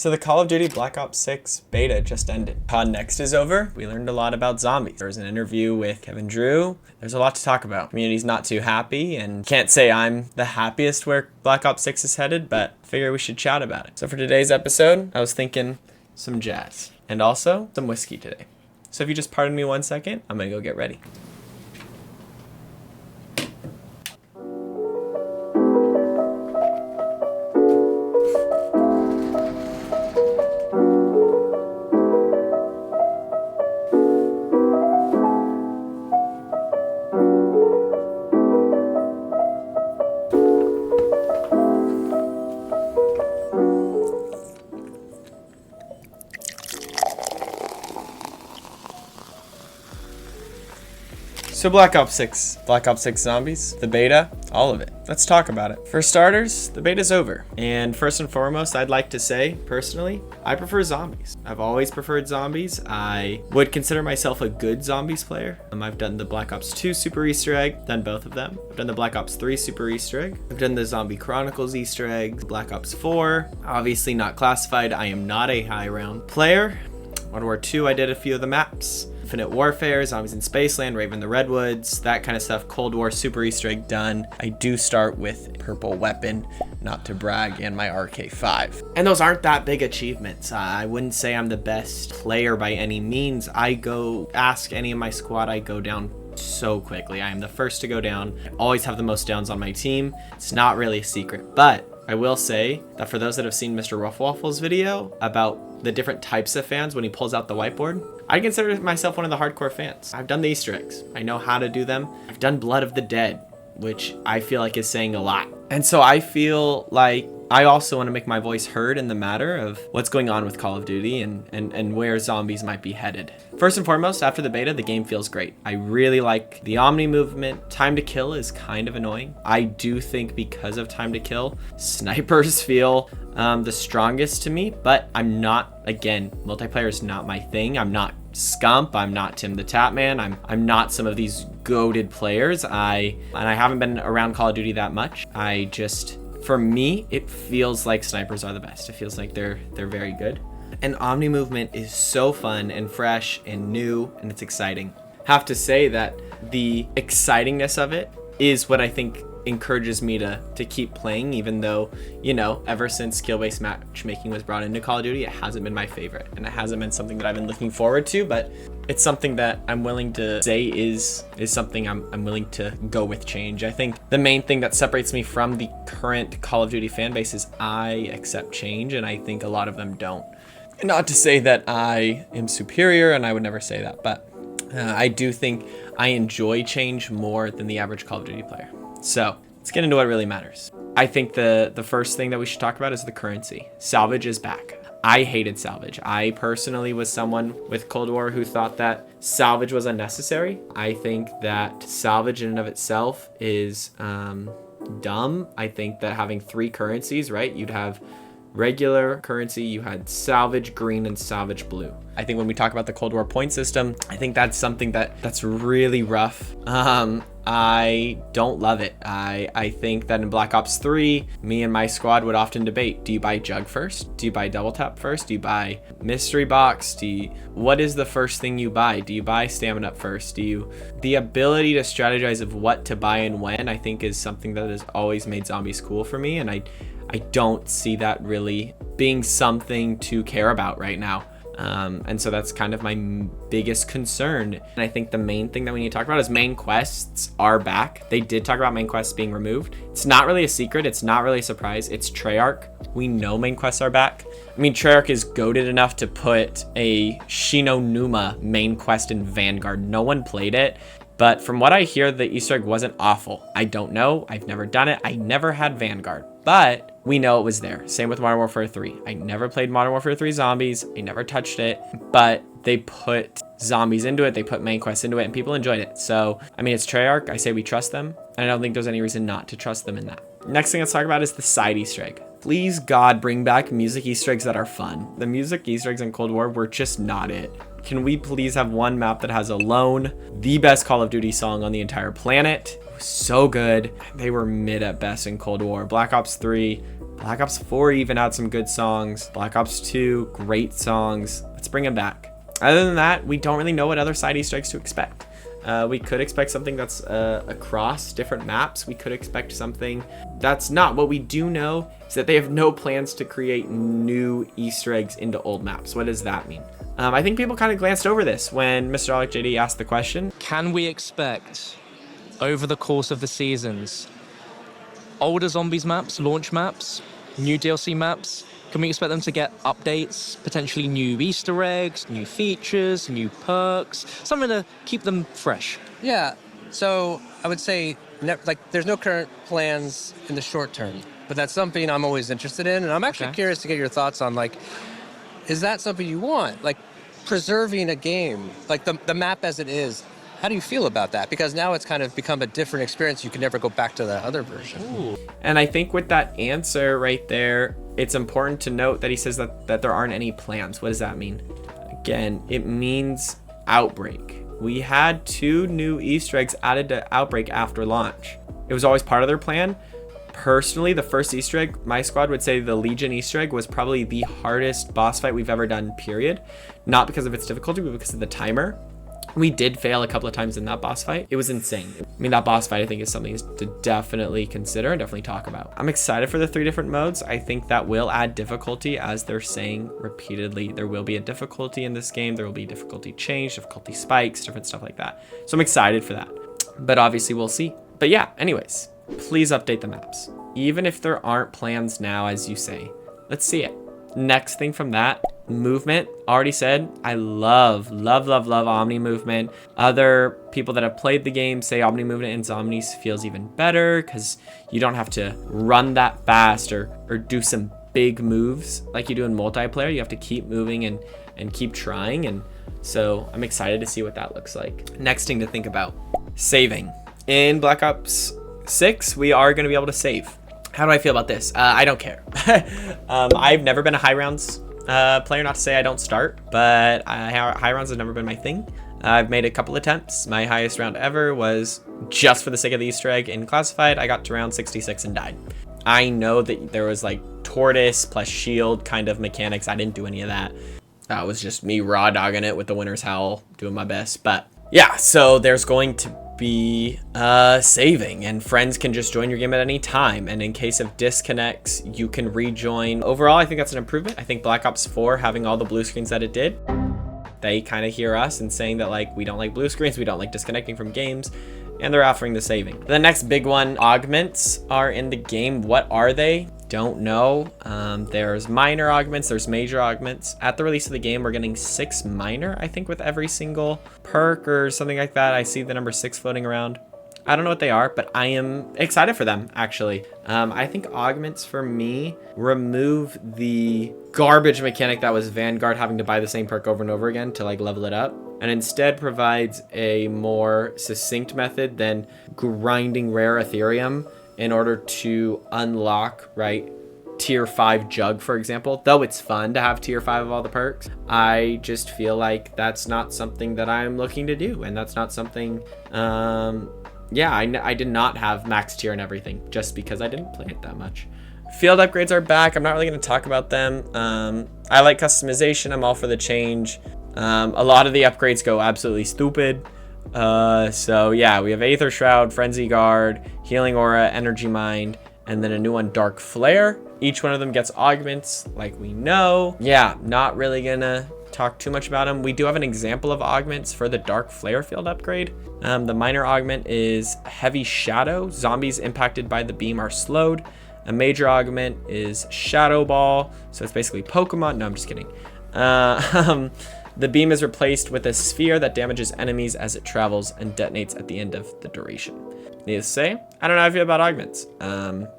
So the Call of Duty Black Ops 6 beta just ended. COD Next is over. We learned a lot about zombies. There was an interview with Kevin Drew. There's a lot to talk about. Community's not too happy, and can't say I'm the happiest where Black Ops 6 is headed, but figure we should chat about it. So for today's episode, I was thinking some jazz and also some whiskey today. So if you just pardon me 1 second, I'm gonna go get ready. So Black Ops 6 Zombies, the beta, all of it. Let's talk about it. For starters, the beta's over. And first and foremost, I'd like to say, personally, I prefer zombies. I've always preferred zombies. I would consider myself a good zombies player. I've done the Black Ops 2 Super Easter egg, done both of them. I've done the Black Ops 3 Super Easter egg. I've done the Zombie Chronicles Easter egg, Black Ops 4, obviously not classified. I am not a high round player. World War II, I did a few of the maps. Infinite Warfare, Zombies in Spaceland, Raven the Redwoods, that kind of stuff. Cold War Super Easter egg done. I do start with Purple Weapon, not to brag, and my RK5. And those aren't that big achievements. I wouldn't say I'm the best player by any means. Ask any of my squad, I go down so quickly. I am the first to go down. I always have the most downs on my team. It's not really a secret, but I will say that for those that have seen Mr. Ruff Waffle's video about the different types of fans when he pulls out the whiteboard, I consider myself one of the hardcore fans. I've done the Easter eggs. I know how to do them. I've done Blood of the Dead, which I feel like is saying a lot. And so I feel like I also want to make my voice heard in the matter of what's going on with Call of Duty and where zombies might be headed. First and foremost, after the beta, the game feels great. I really like the Omni movement. Time to kill is kind of annoying. I do think because of time to kill, snipers feel the strongest to me, but I'm not, again, multiplayer is not my thing. I'm not Scump, I'm not Tim the Tapman, I'm not some of these goated players. I haven't been around Call of Duty that much. For me, it feels like snipers are the best. It feels like they're very good. And Omni movement is so fun and fresh and new, and it's exciting. Have to say that the excitingness of it is what I think encourages me to keep playing, even though, you know, ever since skill-based matchmaking was brought into Call of Duty, it hasn't been my favorite, and it hasn't been something that I've been looking forward to, but it's something that I'm willing to say is something I'm willing to go with change. I think the main thing that separates me from the current Call of Duty fan base is I accept change, and I think a lot of them don't. Not to say that I am superior, and I would never say that, but I do think I enjoy change more than the average Call of Duty player. So let's get into what really matters. I think the first thing that we should talk about is the currency. Salvage is back. I hated salvage. I personally was someone with Cold War who thought that salvage was unnecessary. I think that salvage in and of itself is dumb. I think that having 3 currencies, right? You'd have regular currency, you had salvage green and salvage blue. I think when we talk about the Cold War point system, I think that's something that's really rough. I don't love it. I think that in Black Ops 3, me and my squad would often debate, do you buy Jug first? Do you buy Double Tap first? Do you buy Mystery Box? What is the first thing you buy? Do you buy Stamina Up first? The ability to strategize of what to buy and when, I think is something that has always made zombies cool for me, and I don't see that really being something to care about right now. And so that's kind of my biggest concern. And I think the main thing that we need to talk about is main quests are back. They did talk about main quests being removed. It's not really a secret. It's not really a surprise. It's Treyarch. We know main quests are back. I mean, Treyarch is goated enough to put a Shinonuma main quest in Vanguard. No one played it. But from what I hear, the Easter egg wasn't awful. I don't know. I've never done it. I never had Vanguard. But we know it was there. Same with Modern Warfare 3. I never played Modern Warfare 3 Zombies. I never touched it. But they put zombies into it. They put main quests into it. And people enjoyed it. So, I mean, it's Treyarch. I say we trust them. And I don't think there's any reason not to trust them in that. Next thing let's talk about is the side Easter egg. Please, God, bring back music Easter eggs that are fun. The music Easter eggs in Cold War were just not it. Can we please have one map that has Alone, the best Call of Duty song on the entire planet? It was so good. They were mid at best in Cold War. Black Ops 3, Black Ops 4 even had some good songs. Black Ops 2, great songs. Let's bring them back. Other than that, we don't really know what other side Easter eggs to expect. We could expect something that's across different maps. We could expect something that's not. What we do know is that they have no plans to create new Easter eggs into old maps. What does that mean? I think people kind of glanced over this when Mr. Alec JD asked the question. Can we expect, over the course of the seasons, older Zombies maps, launch maps, new DLC maps? Can we expect them to get updates, potentially new Easter eggs, new features, new perks, something to keep them fresh? Yeah, so I would say, there's no current plans in the short term, but that's something I'm always interested in, and I'm actually curious to get your thoughts on, is that something you want? Preserving a game, the map as it is. How do you feel about that? Because now it's kind of become a different experience. You can never go back to the other version. Ooh. And I think with that answer right there, it's important to note that he says that there aren't any plans. What does that mean? Again, it means Outbreak. We had 2 new Easter eggs added to Outbreak after launch. It was always part of their plan. Personally, the first Easter egg, my squad would say the Legion Easter egg was probably the hardest boss fight we've ever done, period. Not because of its difficulty, but because of the timer. We did fail a couple of times in that boss fight. It was insane. I mean, that boss fight, I think, is something to definitely consider and definitely talk about. I'm excited for the 3 different modes. I think that will add difficulty, as they're saying repeatedly. There will be a difficulty in this game. There will be difficulty change, difficulty spikes, different stuff like that. So I'm excited for that. But obviously, we'll see. But yeah, anyways, please update the maps. Even if there aren't plans now, as you say. Let's see it. Next thing from that, movement. Already said, I love Omni movement. Other people that have played the game say Omni movement in Zombies feels even better because you don't have to run that fast or do some big moves like you do in multiplayer. You have to keep moving and keep trying. And so I'm excited to see what that looks like. Next thing to think about, saving. In Black Ops 6, we are going to be able to save. How do I feel about this? I don't care. I've never been a high rounds player, not to say I don't start, but high rounds has never been my thing. I've made a couple attempts. My highest round ever was just for the sake of the Easter egg in Classified. I got to round 66 and died. I know that there was tortoise plus shield kind of mechanics. I didn't do any of that. That was just me raw dogging it with the Winter's Howl, doing my best. But yeah, so there's going to be saving, and friends can just join your game at any time, and in case of disconnects you can rejoin. Overall, I think that's an improvement. I think Black Ops 4 having all the blue screens that it did, they kind of hear us and saying that we don't like blue screens, we don't like disconnecting from games, and they're offering the saving. The next big one, augments are in the game. What are they? Don't know. There's minor augments, there's major augments. At the release of the game, we're getting 6 minor, I think, with every single perk or something like that. I see the number 6 floating around. I don't know what they are, but I am excited for them, actually. I think augments, for me, remove the garbage mechanic that was Vanguard having to buy the same perk over and over again to level it up, and instead provides a more succinct method than grinding rare Ethereum in order to unlock, tier 5 jug, for example. Though it's fun to have tier 5 of all the perks, I just feel like that's not something that I'm looking to do, and that's not something I did not have max tier and everything just because I didn't play it that much. Field upgrades are back. I'm not really going to talk about them. I like customization. I'm all for the change. A lot of the upgrades go absolutely stupid. So yeah, we have Aether Shroud, Frenzy Guard, Healing Aura, Energy Mind, and then a new one, Dark Flare. Each one of them gets augments, like we know. Yeah, not really gonna talk too much about them. We do have an example of augments for the Dark Flare field upgrade. The minor augment is Heavy Shadow. Zombies impacted by the beam are slowed. A major augment is Shadow Ball. So it's basically Pokemon. No, I'm just kidding. The beam is replaced with a sphere that damages enemies as it travels and detonates at the end of the duration. Needless to say, I don't know how I feel about augments.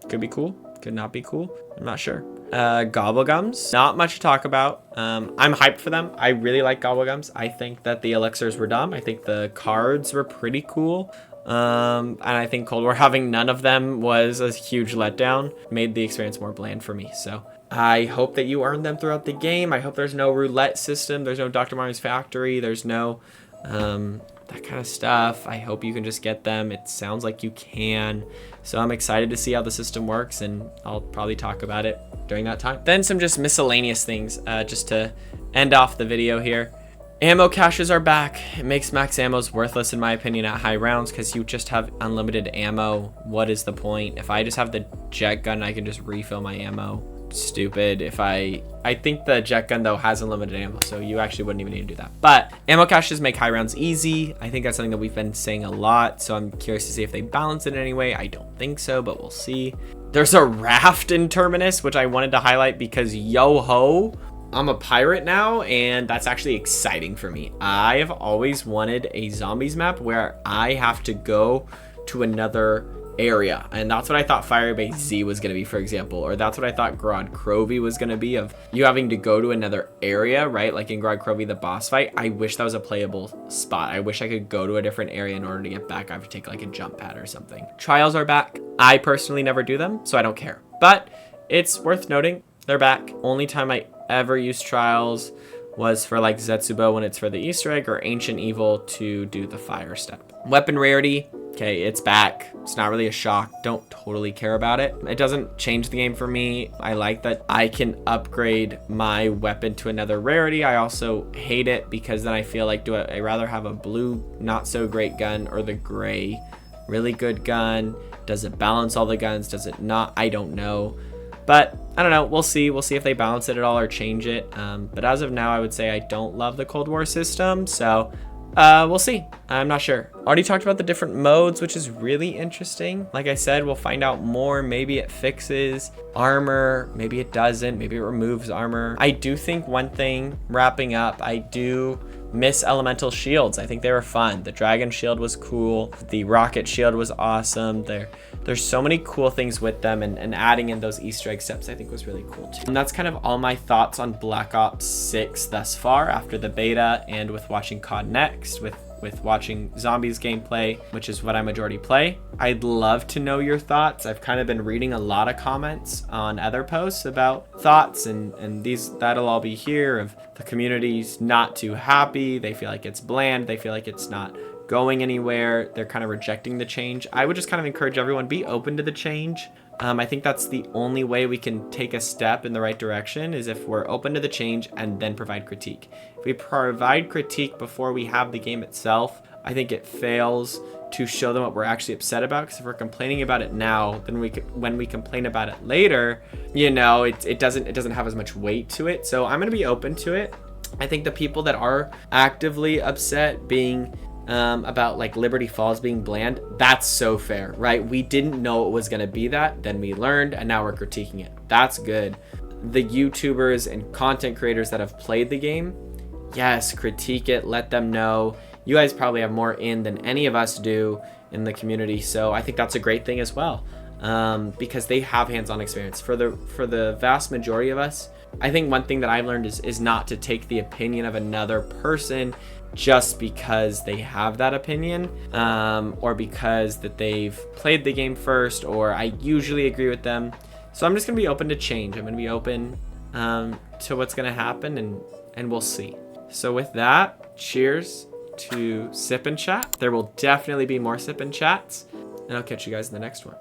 Could be cool, could not be cool. I'm not sure. Gobblegums, not much to talk about. I'm hyped for them. I really like Gobblegums. I think that the elixirs were dumb. I think the cards were pretty cool. And I think Cold War having none of them was a huge letdown. Made the experience more bland for me. So I hope that you earn them throughout the game. I hope there's no roulette system. There's no Dr. Mario's Factory. There's no that kind of stuff. I hope you can just get them. It sounds like you can. So I'm excited to see how the system works, and I'll probably talk about it during that time. Then some just miscellaneous things, just to end off the video here. Ammo caches are back. It makes max ammos worthless in my opinion at high rounds because you just have unlimited ammo. What is the point? If I just have the jet gun, I can just refill my ammo. Stupid. I think the jet gun though has unlimited ammo, so you actually wouldn't even need to do that. But ammo caches make high rounds easy. I think that's something that we've been saying a lot, so I'm curious to see if they balance it in any way. I don't think so, but we'll see. There's a raft in Terminus, which I wanted to highlight because yo ho, I'm a pirate now, and that's actually exciting for me. I have always wanted a zombies map where I have to go to another area, and that's what I thought Firebase Z was going to be, for example, or that's what I thought Grod Crovey was going to be, of you having to go to another area, right? Like in Grod Crovey, the boss fight. I wish that was a playable spot. I wish I could go to a different area in order to get back. I have to take like a jump pad or something. Trials are back. I personally never do them, so I don't care, but it's worth noting they're back. Only time I ever use trials was for like Zetsubo when it's for the Easter egg, or Ancient Evil to do the fire step. Weapon rarity, okay, it's back. It's not really a shock. Don't totally care about it. It doesn't change the game for me. I like that I can upgrade my weapon to another rarity. I also hate it because then I feel like, do I rather have a blue not so great gun or the gray really good gun? Does it balance all the guns? Does it not? I don't know. But I don't know. We'll see. We'll see if they balance it at all or change it. But as of now, I would say I don't love the Cold War system. So we'll see. I'm not sure. Already talked about the different modes, which is really interesting. Like I said, we'll find out more. Maybe it fixes armor. Maybe it doesn't. Maybe it removes armor. I do think one thing, wrapping up, I do miss elemental shields. I think they were fun. The dragon shield was cool. The rocket shield was awesome. There's so many cool things with them, and adding in those Easter egg steps I think was really cool too. And that's kind of all my thoughts on Black Ops 6 thus far after the beta, and with watching COD Next, with watching zombies gameplay, which is what I majority play. I'd love to know your thoughts. I've kind of been reading a lot of comments on other posts about thoughts, and that'll all be here, of the community's not too happy. They feel like it's bland. They feel like it's not going anywhere. They're kind of rejecting the change. I would just kind of encourage everyone, be open to the change. I think that's the only way we can take a step in the right direction, is if we're open to the change and then provide critique. If we provide critique before we have the game itself, I think it fails to show them what we're actually upset about. Because if we're complaining about it now, then when we complain about it later, you know, it doesn't have as much weight to it. So I'm going to be open to it. I think the people that are actively upset being about like Liberty Falls being bland, that's so fair, right? We didn't know it was going to be that, then we learned, and now we're critiquing it. That's good. The YouTubers and content creators that have played the game, yes, critique it, let them know. You guys probably have more than any of us do in the community, so I think that's a great thing as well, because they have hands-on experience. For the vast majority of us, I think one thing that I've learned is not to take the opinion of another person just because they have that opinion, or because that they've played the game first, or I usually agree with them. So I'm just gonna be open to change. I'm gonna be open to what's gonna happen, and we'll see. So with that, cheers to Sip and Chat. There will definitely be more Sip and Chats, and I'll catch you guys in the next one.